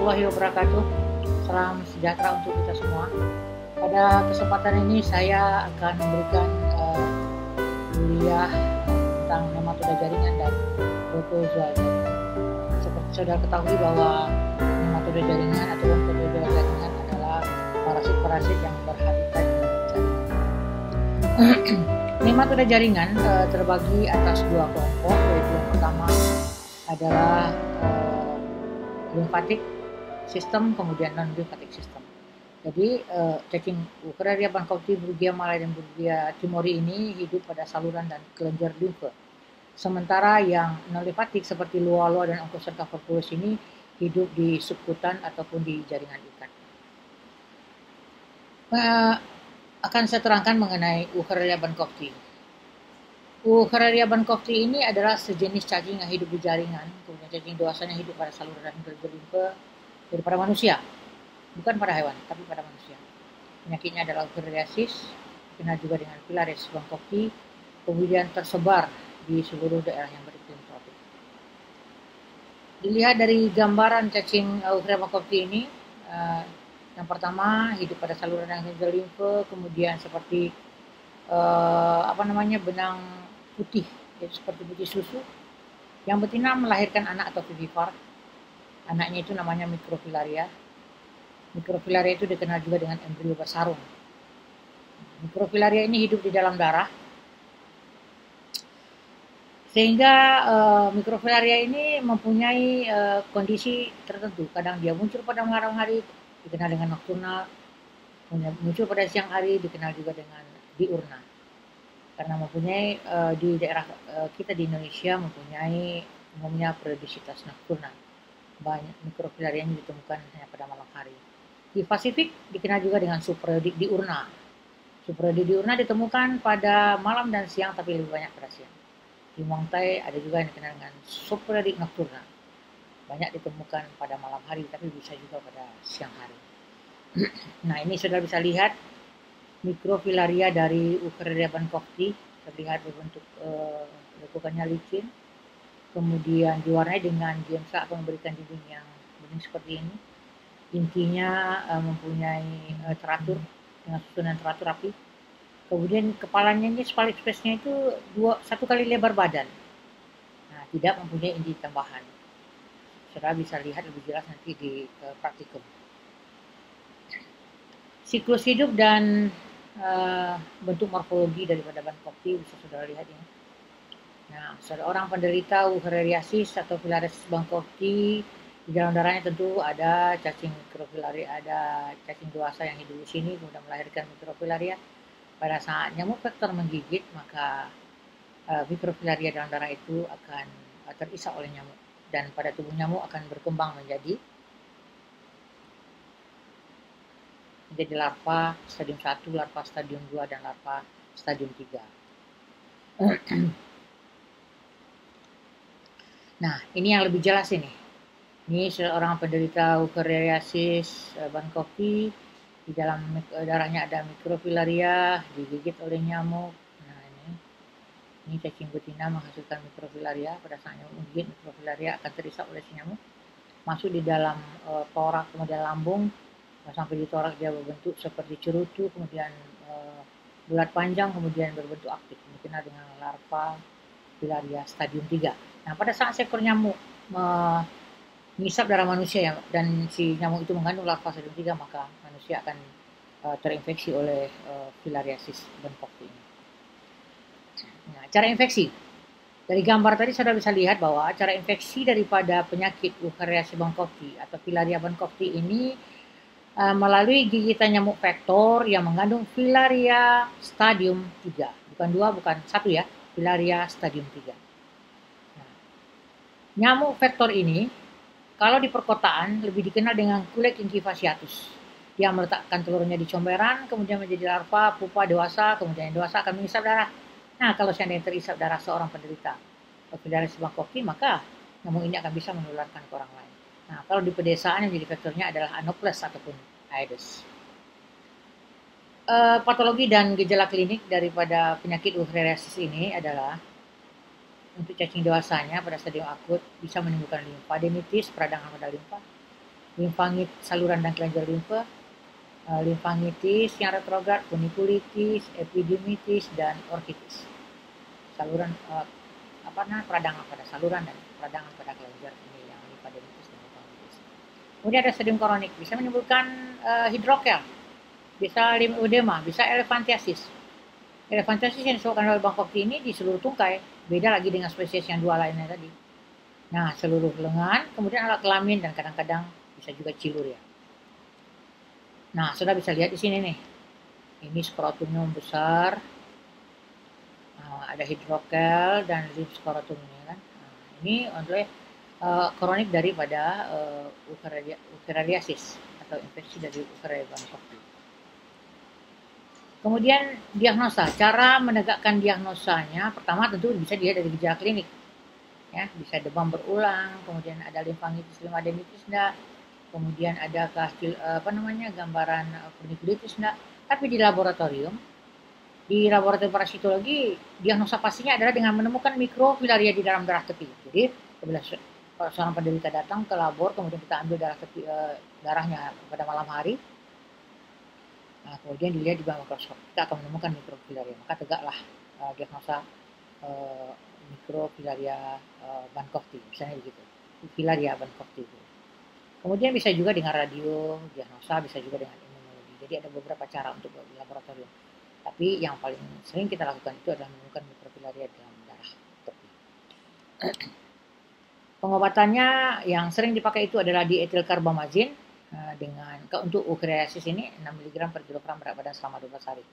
warahmatullahi wabarakatuh. Salam sejahtera untuk kita semua. Pada kesempatan ini saya akan memberikan kuliah tentang nematoda jaringan dan protozoa jaringan. Seperti saudara ketahui bahwa nematoda jaringan atau protozoa jaringan adalah parasit-parasit yang berhabitat di jaringan. Nematoda jaringan terbagi atas dua kelompok, yaitu yang pertama adalah limfatik sistem, kemudian non limfatik sistem. Jadi cacing Wuchereria bancrofti, Brugia malai dan Brugia timori ini hidup pada saluran dan kelenjar limfe. Sementara yang non limfatik seperti lualo dan Onchocerca vorpulus ini hidup di subkutan ataupun di jaringan ikat. Akan saya terangkan mengenai Wuchereria bancrofti. Wuchereria bancrofti ini adalah sejenis cacing yang hidup di jaringan, kemudian cacing dewasanya hidup pada saluran dan kelenjar limfe daripada manusia, bukan pada hewan, tapi pada manusia. Penyakitnya adalah Wuchereriasis, dikenal juga dengan Pilaris bancrofti, kemudian tersebar di seluruh daerah yang beriklim tropik. Dilihat dari gambaran cacing Wuchereria bancrofti ini, yang pertama hidup pada saluran dan kelenjar limfe, kemudian seperti benang putih, seperti putih susu. Yang betina melahirkan anak atau vivipar. Anaknya itu namanya mikrofilaria. Mikrofilaria itu dikenal juga dengan embrio bersarung. Mikrofilaria ini hidup di dalam darah, sehingga mikrofilaria ini mempunyai kondisi tertentu. Kadang dia muncul pada malam hari, dikenal dengan nokturnal, muncul pada siang hari, dikenal juga dengan diurna. Karena mempunyai di daerah kita di Indonesia mempunyai umumnya periodisitas nokturnal. Banyak mikrofilaria yang ditemukan hanya pada malam hari. Di Pasifik dikenal juga dengan subperiodik diurna. Subperiodik diurna ditemukan pada malam dan siang, tapi lebih banyak pada siang. Di Mongtai ada juga yang dikenal dengan subperiodik nocturna. Banyak ditemukan pada malam hari, tapi bisa juga pada siang hari. Nah, ini sudah bisa lihat mikrofilaria dari Wuchereria bancrofti, terlihat berbentuk lekukannya licin, kemudian diwarnai dengan giemsa atau memberikan dinding yang bening seperti ini. Intinya mempunyai teratur dengan susunan teratur rapi. Kemudian kepalanya ini spalik space-nya itu satu kali lebar badan. Nah, tidak mempunyai inti tambahan. Saudara bisa lihat lebih jelas nanti di praktikum. Siklus hidup dan bentuk morfologi daripada bancrofti bisa saudara lihat ini. Nah, seorang penderita Wuchereriasis atau Pilaris bancrofti, di dalam darahnya tentu ada cacing mikrofilaria, ada cacing dewasa yang hidup di sini, kemudian melahirkan mikrofilaria. Pada saat nyamuk vektor menggigit, maka mikrofilaria dalam darah itu akan terisak oleh nyamuk, dan pada tubuh nyamuk akan berkembang menjadi larva stadium 1, larva stadium 2, dan larva stadium 3. Nah, ini yang lebih jelas ini. Ini seorang penderita Wuchereriasis bancrofti, di dalam darahnya ada mikrofilaria, digigit oleh nyamuk. Nah, ini cacing betina menghasilkan mikrofilaria. Pada saat nyamuk menggigit, mikrofilaria akan terisak oleh si nyamuk, masuk di dalam torak, kemudian lambung. Sampai di torak dia berbentuk seperti cerutu, kemudian bulat panjang, kemudian berbentuk aktif. Ini dikenal dengan larva filaria stadium 3. Nah, pada saat seekor nyamuk mengisap darah manusia dan si nyamuk itu mengandung larva stadium 3, maka manusia akan terinfeksi oleh filariasis bancrofti ini. Nah, cara infeksi. Dari gambar tadi saudara bisa lihat bahwa cara infeksi daripada penyakit Wuchereriasis bancrofti atau Filaria bancrofti ini melalui gigitan nyamuk vektor yang mengandung Filaria stadium 3. Bukan 2, bukan 1 ya, Filaria stadium 3. Nah, nyamuk vektor ini kalau di perkotaan lebih dikenal dengan Culex incivasiatus. Dia meletakkan telurnya di comberan, kemudian menjadi larva, pupa, dewasa, kemudian yang dewasa akan mengisap darah. Nah, kalau seandainya terisap darah seorang penderita Filaria bancrofti, maka nyamuk ini akan bisa menularkan ke orang lain. Nah, kalau di pedesaan yang jadi vektornya adalah Anopheles ataupun Aedes. Patologi dan gejala klinik daripada penyakit Wuchereriasis ini adalah untuk cacing dewasanya pada stadium akut bisa menimbulkan limfadenitis, peradangan pada limfa, saluran dan kelenjar limfa, limfangitis yang retrograd, funikulitis, epidemitis, dan orkitis. Saluran peradangan pada saluran dan peradangan pada kelenjar ini yang limfadenitis dan limfangitis. Kemudian ada stadium kronik, bisa menimbulkan hidrokel, bisa limfedema, bisa elephantiasis. Elephantiasis yang disebabkan oleh Bangkokti ini di seluruh tungkai, beda lagi dengan spesies yang dua lainnya tadi. Nah, seluruh lengan, kemudian alat kelamin, dan kadang-kadang bisa juga cilur ya. Nah, sudah bisa lihat di sini nih. Ini skrotumnya besar, ada hidrokel dan lymph skrotum ini kan. Nah, ini oleh kronik daripada ukariasis atau infeksi dari Ukararia Bangkokti. Kemudian diagnosa, cara menegakkan diagnosanya, pertama tentu bisa dilihat dari gejala klinik. Ya, bisa demam berulang, kemudian ada limfangitis, limfadenitis enggak, kemudian ada gambaran funikulitis enggak. Tapi di laboratorium parasitologi, diagnosa pastinya adalah dengan menemukan mikrofilaria di dalam darah tepi. Jadi, apabila seorang penderita datang ke labor, kemudian kita ambil darahnya pada malam hari, nah, kemudian dilihat di bawah mikroskop, kita akan menemukan mikrofilaria. Maka tegaklah diagnosa mikrofilaria Bangkokti, misalnya begitu. Filaria Bangkokti. Kemudian bisa juga dengan radio diagnosa, bisa juga dengan imunologi. Jadi ada beberapa cara untuk di laboratorium. Tapi yang paling sering kita lakukan itu adalah menemukan mikrofilaria dalam darah tepi. Pengobatannya yang sering dipakai itu adalah dietilkarbamazin untuk ukariasis ini 6 mg per kilogram berat badan selama 12 hari.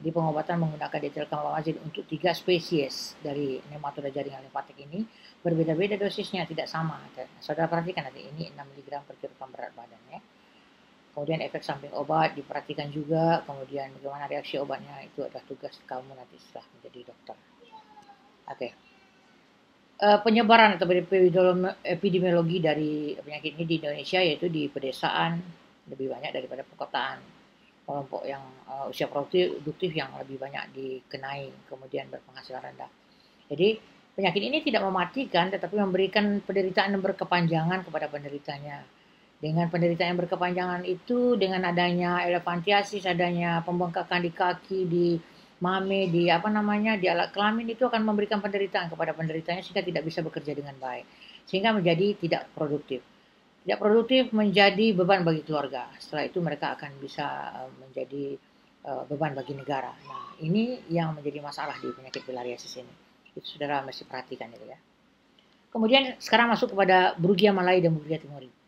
Di pengobatan menggunakan dietilkarbamazin untuk 3 spesies dari nematoda jaringan limfatik ini berbeda-beda dosisnya, tidak sama. Saudara perhatikan nanti ini 6 mg per kilogram berat badan ya. Kemudian efek samping obat diperhatikan juga, kemudian bagaimana reaksi obatnya itu adalah tugas kamu nanti setelah menjadi dokter. Oke. Penyebaran atau epidemiologi dari penyakit ini di Indonesia yaitu di pedesaan lebih banyak daripada perkotaan. Kelompok yang usia produktif yang lebih banyak dikenai, kemudian berpenghasilan rendah. Jadi penyakit ini tidak mematikan tetapi memberikan penderitaan yang berkepanjangan kepada penderitanya. Dengan penderitaan yang berkepanjangan itu, dengan adanya elephantiasis, adanya pembengkakan di kaki, di mame, di alat kelamin, itu akan memberikan penderitaan kepada penderitanya sehingga tidak bisa bekerja dengan baik, sehingga menjadi tidak produktif. Tidak produktif menjadi beban bagi keluarga. Setelah itu mereka akan bisa menjadi beban bagi negara. Nah, ini yang menjadi masalah di penyakit filariasis ini. Itu saudara mesti perhatikan itu ya. Kemudian sekarang masuk kepada Brugia malai dan Brugia timori.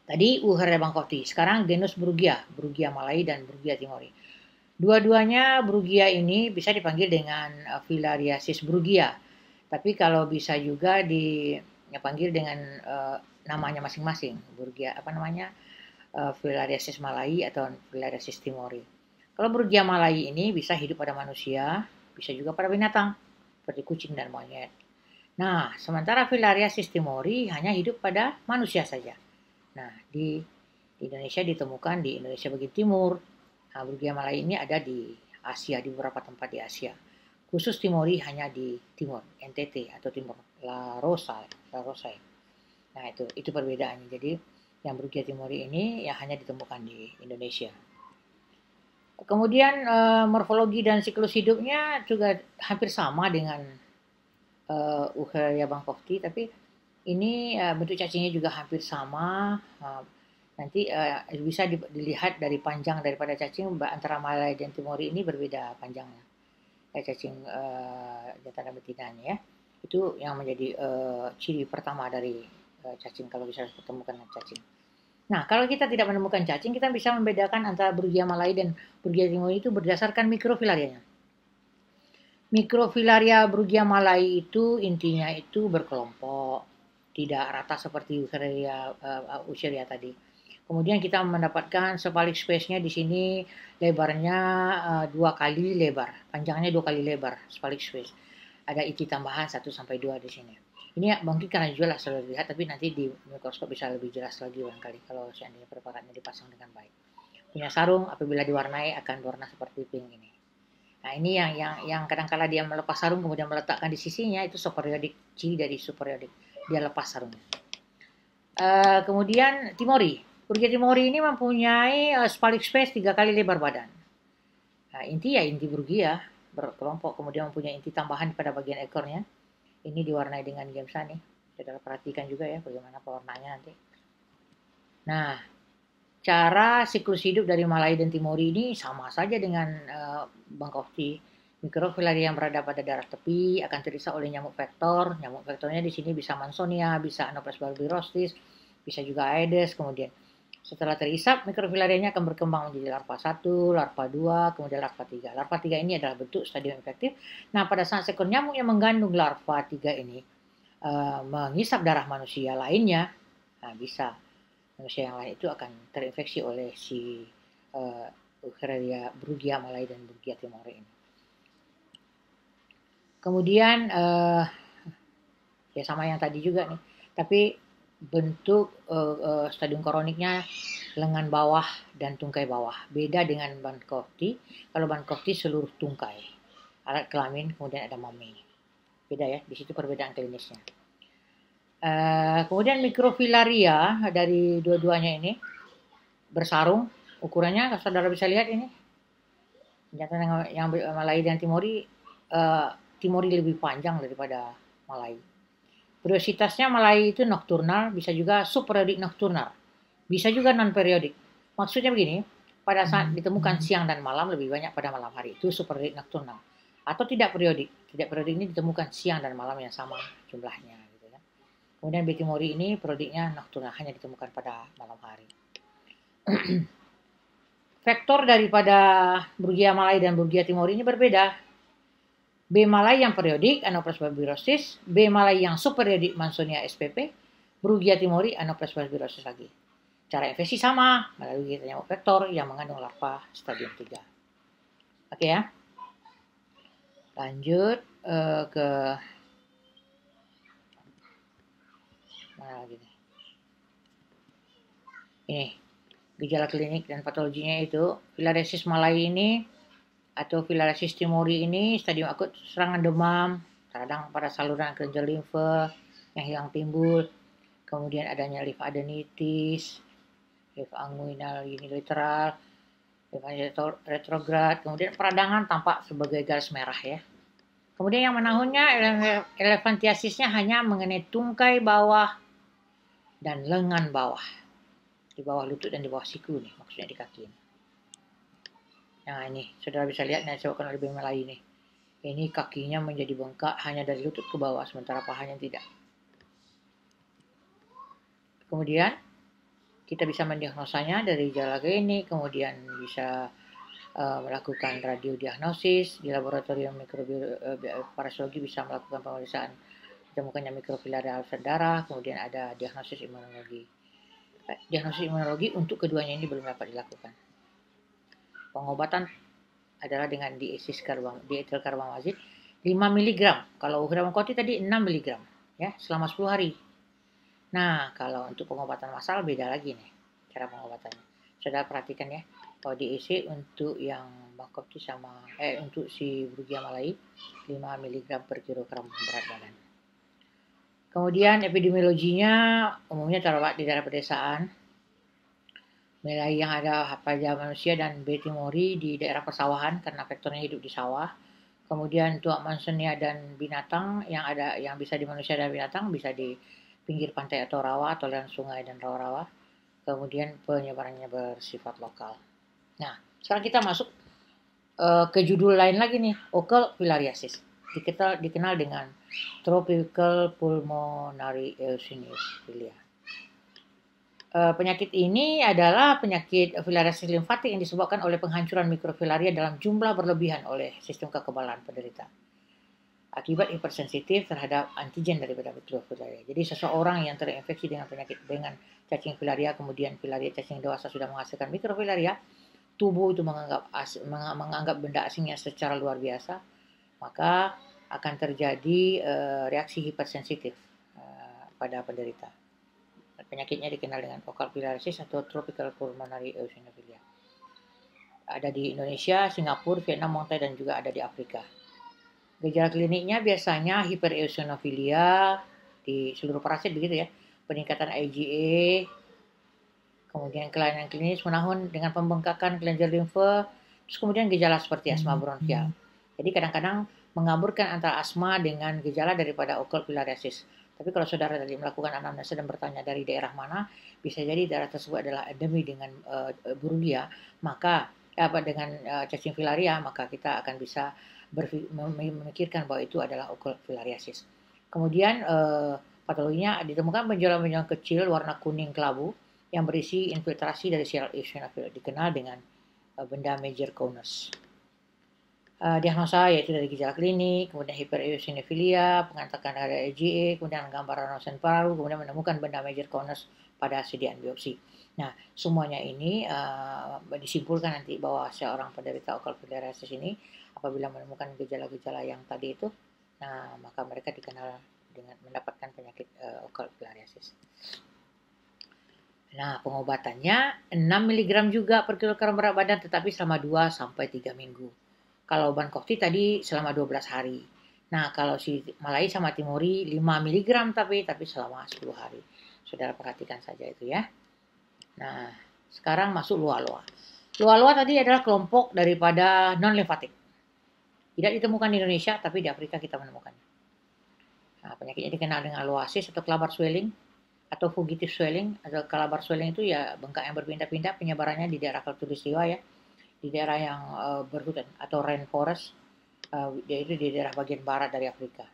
Tadi Ukararia Bangkokti, sekarang genus Brugia malai dan Brugia timori. Dua-duanya Brugia ini bisa dipanggil dengan filariasis Brugia. Tapi kalau bisa juga dipanggil dengan namanya masing-masing, Brugia filariasis malai atau filariasis timori. Kalau Brugia malai ini bisa hidup pada manusia, bisa juga pada binatang seperti kucing dan monyet. Nah, sementara filariasis timori hanya hidup pada manusia saja. Nah, di Indonesia ditemukan di Indonesia bagian timur. Nah, Brugia malai ini ada di Asia, di beberapa tempat di Asia. Khusus timori hanya di timur, NTT atau timur, La Rosa. Nah, itu perbedaannya. Jadi, yang Brugia timori ini ya hanya ditemukan di Indonesia. Kemudian morfologi dan siklus hidupnya juga hampir sama dengan Ukararia Bangkokti, tapi ini bentuk cacingnya juga hampir sama. Nanti bisa dilihat dari panjang daripada cacing antara malai dan timori ini berbeda panjangnya. Cacing jantan dan betinanya ya. Itu yang menjadi ciri pertama dari cacing kalau bisa ketemukan cacing. Nah, kalau kita tidak menemukan cacing, kita bisa membedakan antara Brugia malai dan Brugia timori itu berdasarkan mikrofilarianya. Mikrofilaria Brugia malai itu intinya itu berkelompok, tidak rata seperti Usheria tadi. Kemudian kita mendapatkan cephalic space-nya di sini lebarnya 2 kali lebar, panjangnya 2 kali lebar, cephalic space. Ada IT tambahan 1 sampai 2 di sini. Ini mungkin karena jelas sudah dilihat, tapi nanti di mikroskop bisa lebih jelas lagi barangkali kalau seandainya preparatnya dipasang dengan baik. Punya sarung apabila diwarnai akan warna seperti pink ini. Nah, ini yang kadang-kala dia melepas sarung kemudian meletakkan di sisinya itu superiodik, ciri dari superiodik. Dia lepas sarungnya. Kemudian Timori. Brugia Timori ini mempunyai spalik space 3 kali lebar badan. Nah, inti ya inti Brugia berkelompok, kemudian mempunyai inti tambahan pada bagian ekornya. Ini diwarnai dengan gemsa nih. Saudara perhatikan juga ya bagaimana pewarnaannya nanti. Nah, cara siklus hidup dari Malai dan Timori ini sama saja dengan Bangkokti. Mikrofilaria yang berada pada daerah tepi akan terisa oleh nyamuk vektor. Nyamuk vektornya di sini bisa Mansonia, bisa Anopheles barbirostis, bisa juga Aedes. Kemudian setelah terisap, mikrofilarianya akan berkembang menjadi larva 1, larva 2, kemudian larva 3. Larva 3 ini adalah bentuk stadium infektif. Nah, pada saat seekor nyamuk yang mengandung larva 3 ini mengisap darah manusia lainnya, nah bisa manusia yang lain itu akan terinfeksi oleh si Brugia malai dan Brugia timori ini. Kemudian ya sama yang tadi juga nih, tapi bentuk stadium koroniknya lengan bawah dan tungkai bawah. Beda dengan Bankowski. Kalau Bankowski seluruh tungkai, alat kelamin, kemudian ada mami. Beda ya, di situ perbedaan klinisnya. Kemudian mikrofilaria dari dua-duanya ini bersarung. Ukurannya saudara bisa lihat ini. Yang Malai dan Timori, Timori lebih panjang daripada Malai. Periodisitasnya Malai itu nokturnal, bisa juga subperiodik nokturnal, bisa juga non-periodik. Maksudnya begini, pada saat ditemukan siang dan malam lebih banyak pada malam hari, itu subperiodik nokturnal. Atau tidak periodik. Tidak periodik ini ditemukan siang dan malam yang sama jumlahnya. Gitu ya. Kemudian B. timori ini periodiknya nokturnal, hanya ditemukan pada malam hari. Vektor daripada Brugia malai dan Brugia timori ini berbeda. B. malai yang periodik, Anopheles barbirostis. B. malai yang subperiodik, Mansonia spp. Brugia timori, Anopheles barbirostis lagi. Cara infeksi sama, melalui nyamuk vektor yang mengandung larva stadium 3. Oke ya. Lanjut ke mana lagi nih? Ini gejala klinik dan patologinya itu filariasis malai ini atau filariasis timori ini stadium akut serangan demam, radang pada saluran kelenjar limfe yang hilang timbul, kemudian adanya limfadenitis, limfanguinal unilateral, retrograd, kemudian peradangan tampak sebagai garis merah ya. Kemudian yang menahunnya elephantiasisnya hanya mengenai tungkai bawah dan lengan bawah, di bawah lutut dan di bawah siku nih, maksudnya di kaki ini. Nah ini, saudara bisa lihat yang disebutkan oleh Malai ini. Ini kakinya menjadi bengkak hanya dari lutut ke bawah, sementara pahanya tidak. Kemudian kita bisa mendiagnosanya dari gejala klinik, kemudian bisa melakukan radiodiagnosis di laboratorium mikroparasitologi, bisa melakukan pemeriksaan ditemukannya mikrofilaria darah, kemudian ada diagnosis imunologi. Diagnosis imunologi untuk keduanya ini belum dapat dilakukan. Pengobatan adalah dengan diethylcarbamazid 5 mg. Kalau Bangkokti tadi 6 mg ya, selama 10 hari. Nah, kalau untuk pengobatan massal beda lagi nih cara pengobatannya. Saudara perhatikan ya, kalau DEC untuk yang Bangkokti sama untuk si Brugia malai 5 mg per kilogram berat badan. Kemudian epidemiologinya umumnya terdapat di daerah pedesaan, Malai yang ada pada manusia, dan B. timori di daerah persawahan karena vektornya hidup di sawah. Kemudian tuak Mansonia dan binatang yang bisa di manusia dan binatang, bisa di pinggir pantai atau rawa, atau aliran sungai dan rawa-rawa. Kemudian penyebarannya bersifat lokal. Nah, sekarang kita masuk ke judul lain lagi nih, occult filariasis. Dikenal dengan tropical pulmonary eosinophilia. Penyakit ini adalah penyakit filariasis limfatik yang disebabkan oleh penghancuran mikrofilaria dalam jumlah berlebihan oleh sistem kekebalan penderita akibat hipersensitif terhadap antigen daripada mikrofilaria. Jadi seseorang yang terinfeksi dengan cacing filaria, kemudian filaria cacing dewasa sudah menghasilkan mikrofilaria, tubuh itu menganggap benda asingnya secara luar biasa, maka akan terjadi reaksi hipersensitif pada penderita. Penyakitnya dikenal dengan occult filariasis atau tropical pulmonary eosinophilia. Ada di Indonesia, Singapura, Vietnam, Mongtai, dan juga ada di Afrika. Gejala kliniknya biasanya hipereosinophilia di seluruh parasit begitu ya. peningkatan IgA, kemudian kelainan klinis menahun dengan pembengkakan kelenjar limfa, terus kemudian gejala seperti asma bronkial. Jadi kadang-kadang mengaburkan antara asma dengan gejala daripada occult filariasis. Tapi kalau saudara tadi melakukan anamnesa dan bertanya dari daerah mana, bisa jadi daerah tersebut adalah endemi dengan Burundia, maka dengan cacing filaria, maka kita akan bisa memikirkan bahwa itu adalah occult filariasis. Kemudian patologinya ditemukan benjolan-benjolan kecil warna kuning kelabu yang berisi infiltrasi dari sel eosinophil, dikenal dengan benda major conus. Diagnosa yaitu dari gejala klinik, kemudian hipereosinofilia, pengatakan ada IgA, kemudian gambar ronsen paru, kemudian menemukan benda major conus pada sediaan biopsi. Nah, semuanya ini disimpulkan nanti bahwa seorang penderita occult filariasis ini apabila menemukan gejala-gejala yang tadi itu, nah maka mereka dikenal dengan mendapatkan penyakit occult filariasis. Nah, pengobatannya 6 mg juga per kilogram berat badan tetapi selama 2 sampai 3 minggu. Kalau Bankofti tadi selama 12 hari. Nah, kalau si Malai sama Timuri 5 mg tapi selama 10 hari. Saudara perhatikan saja itu ya. Nah, sekarang masuk lua-lua. Lua-lua tadi adalah kelompok daripada non-limfatik. Tidak ditemukan di Indonesia, tapi di Afrika kita menemukannya. Nah, penyakitnya dikenal dengan loasis atau clubber swelling atau fugitive swelling. Atau clubber swelling itu ya bengkak yang berpindah-pindah, penyebarannya di daerah khatulistiwa ya, di daerah yang berhutan atau rainforest, yaitu di daerah bagian barat dari Afrika.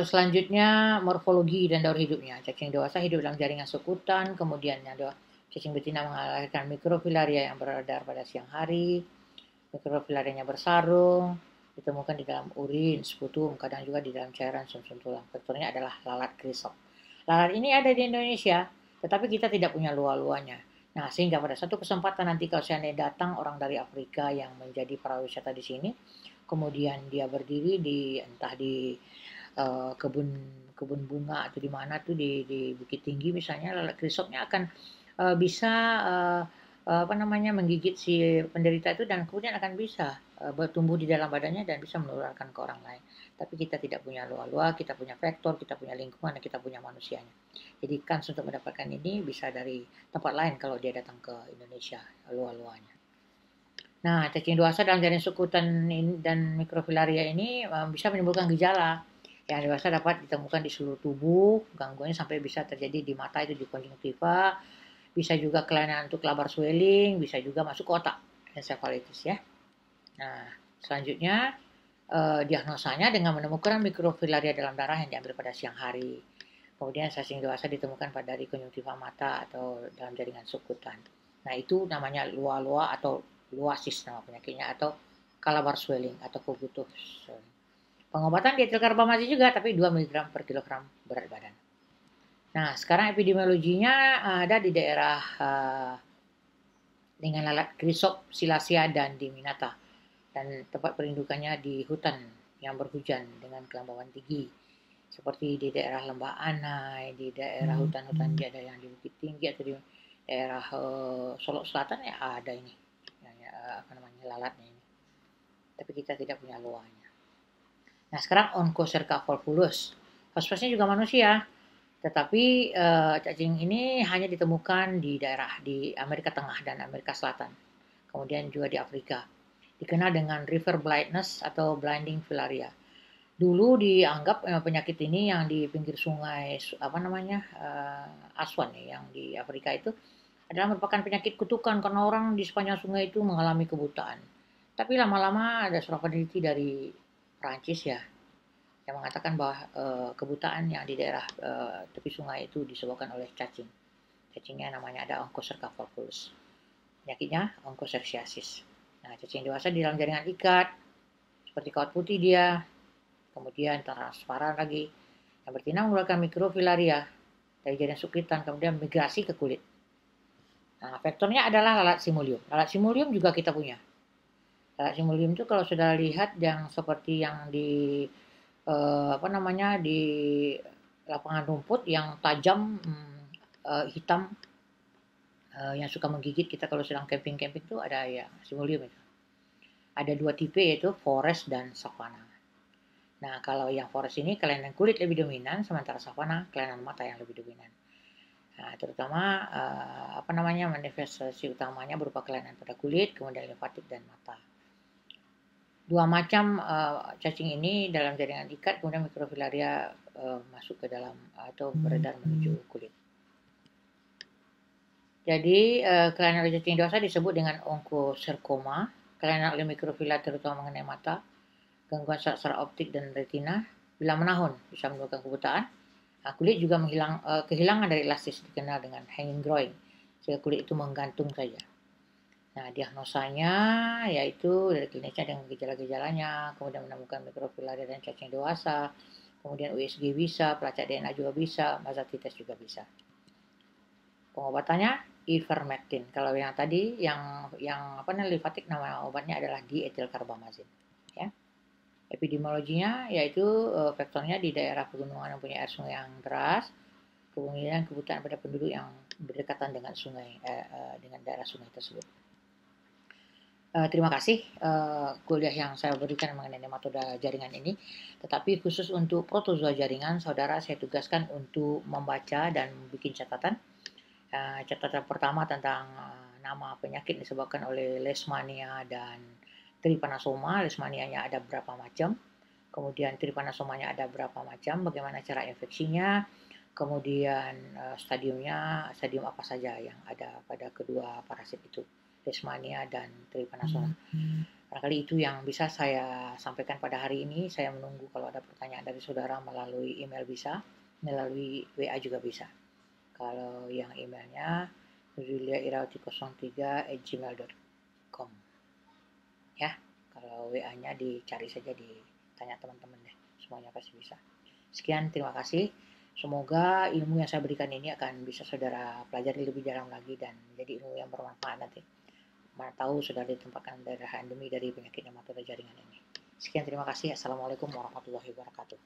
Selanjutnya morfologi dan daur hidupnya. Cacing dewasa hidup dalam jaringan sekutan, kemudian ada cacing betina melahirkan mikrofilaria yang beredar pada siang hari. Mikrofilarianya bersarung, ditemukan di dalam urin, sputum, kadang juga di dalam cairan sumsum tulang. Faktornya adalah lalat krisop. Lalat ini ada di Indonesia, tetapi kita tidak punya luar-luarnya. Nah, sehingga pada satu kesempatan nanti kalau seandainya datang orang dari Afrika yang menjadi pariwisata di sini, kemudian dia berdiri di entah di kebun bunga atau di mana tuh di Bukit Tinggi misalnya, lalat krisopnya akan bisa menggigit si penderita itu dan kemudian akan bisa bertumbuh di dalam badannya dan bisa menularkan ke orang lain. Tapi kita tidak punya luar-luar, kita punya vektor, kita punya lingkungan, dan kita punya manusianya. Jadi kans untuk mendapatkan ini bisa dari tempat lain kalau dia datang ke Indonesia, luar-luarnya. Nah, cacing dewasa dalam jaringan sekutan dan mikrofilaria ini bisa menimbulkan gejala. Yang dewasa dapat ditemukan di seluruh tubuh, gangguannya sampai bisa terjadi di mata itu di konjungtiva, bisa juga kelainan untuk clubber swelling, bisa juga masuk ke otak, encephalitis ya. Nah, selanjutnya diagnosanya dengan menemukan mikrofilaria dalam darah yang diambil pada siang hari. Kemudian cacing dewasa ditemukan pada dari konjungtiva mata atau dalam jaringan sekutan. Nah, itu namanya luar-luar atau luasis nama penyakitnya atau clubber swelling atau fugitive swelling. Pengobatan dietil karbamazin juga tapi 2 mg per kilogram berat badan. Nah, sekarang epidemiologinya ada di daerah dengan lalat krisop, silasia, dan diminata. Dan tempat perindukannya di hutan yang berhujan dengan kelembaban tinggi. Seperti di daerah Lembah Anai, di daerah hutan-hutan di ada yang di Bukit Tinggi atau di daerah Solok Selatan ya ada ini. Lalatnya ini. Tapi kita tidak punya luarnya. Nah, sekarang Onchocerca volvulus. Hospesnya juga manusia. Tetapi cacing ini hanya ditemukan di daerah di Amerika Tengah dan Amerika Selatan. Kemudian juga di Afrika. Dikenal dengan river blindness atau blinding filaria. Dulu dianggap penyakit ini yang di pinggir sungai Aswan ya, yang di Afrika itu adalah merupakan penyakit kutukan karena orang di sepanjang sungai itu mengalami kebutaan. Tapi lama-lama ada seorang peneliti dari Prancis ya yang mengatakan bahwa kebutaan yang di daerah tepi sungai itu disebabkan oleh cacing. Cacingnya namanya ada Onchocerca volvulus. Penyakitnya onchocerciasis. Nah, cacing dewasa di dalam jaringan ikat, seperti kawat putih dia, kemudian transparan lagi, yang betina mengeluarkan mikrofilaria dari jaringan sukritan, kemudian migrasi ke kulit. Nah, vektornya adalah lalat simulium. Lalat simulium juga kita punya. Lalat simulium itu kalau sudah lihat yang seperti yang di di lapangan rumput yang tajam hitam yang suka menggigit kita kalau sedang camping-camping itu ada ya simulium itu. Ada 2 tipe yaitu forest dan savana. Nah, kalau yang forest ini kelainan kulit lebih dominan, sementara savana kelainan mata yang lebih dominan. Nah, terutama manifestasi utamanya berupa kelainan pada kulit, kemudian limfatik dan mata. Dua macam cacing ini dalam jaringan ikat, kemudian mikrofilaria masuk ke dalam atau beredar menuju kulit. Jadi kelainan oleh cacing dewasa disebut dengan onkoserkoma, kelainan oleh mikrofila terutama mengenai mata, gangguan saraf optik dan retina, bila menahun bisa menyebabkan kebutaan. Kulit juga kehilangan dari elastis dikenal dengan hanging groin, sehingga kulit itu menggantung saja. Nah, diagnosanya yaitu dari klinisnya dengan gejala-gejalanya, kemudian menemukan mikrofilaria dan cacing dewasa, kemudian USG bisa, pelacak DNA juga bisa, Mazati test juga bisa. Pengobatannya ivermectin. Kalau yang tadi yang limfatik, nama obatnya adalah dietilkarbamazin. Ya. Epidemiologinya yaitu faktornya di daerah pegunungan yang punya air sungai yang deras, kemudian kebutuhan pada penduduk yang berdekatan dengan sungai dengan daerah sungai tersebut. Terima kasih kuliah yang saya berikan mengenai nematoda jaringan ini. Tetapi khusus untuk protozoa jaringan, saudara saya tugaskan untuk membaca dan membuat catatan. Catatan pertama tentang nama penyakit disebabkan oleh Leishmania dan Trypanosoma. Leishmanianya ada berapa macam, kemudian Trypanosomanya ada berapa macam, bagaimana cara infeksinya, kemudian stadium apa saja yang ada pada kedua parasit itu, Leishmania dan Trypanosoma. Barangkali itu yang bisa saya sampaikan pada hari ini. Saya menunggu kalau ada pertanyaan dari saudara melalui email bisa, melalui WA juga bisa. Kalau yang emailnya juliairauti03@gmail.com ya. Kalau WA-nya dicari saja, ditanya teman-teman deh, semuanya pasti bisa. Sekian, terima kasih. Semoga ilmu yang saya berikan ini akan bisa saudara pelajari lebih dalam lagi dan menjadi ilmu yang bermanfaat nanti. Mana tahu sudah ditempatkan daerah endemi dari penyakit nematoda jaringan ini. Sekian, terima kasih. Assalamualaikum warahmatullahi wabarakatuh.